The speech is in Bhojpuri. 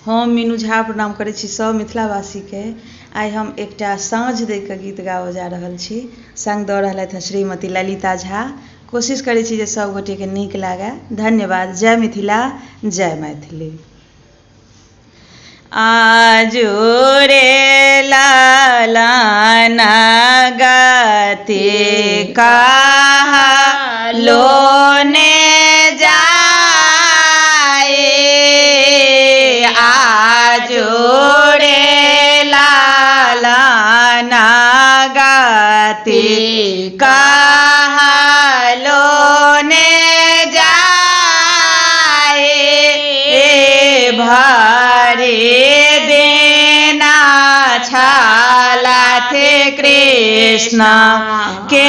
हम मीनू झा प्रणाम करै छी सब मिथिलावासीके। आइ हम एकटा साँझ दे कऽ गीत गाबऽ जा रहल छी। संग दऽ रहलथि हँ श्रीमती ललिता झा। कोशिश करै छी जे सब गोटेके नीक लागय। धन्यवाद। जय मिथिला, जय मैथिली। आजो रे लालना गति कहलो ने जोड़े लालना गति कहलो ने जाए भरे देना छाला थे कृष्ण के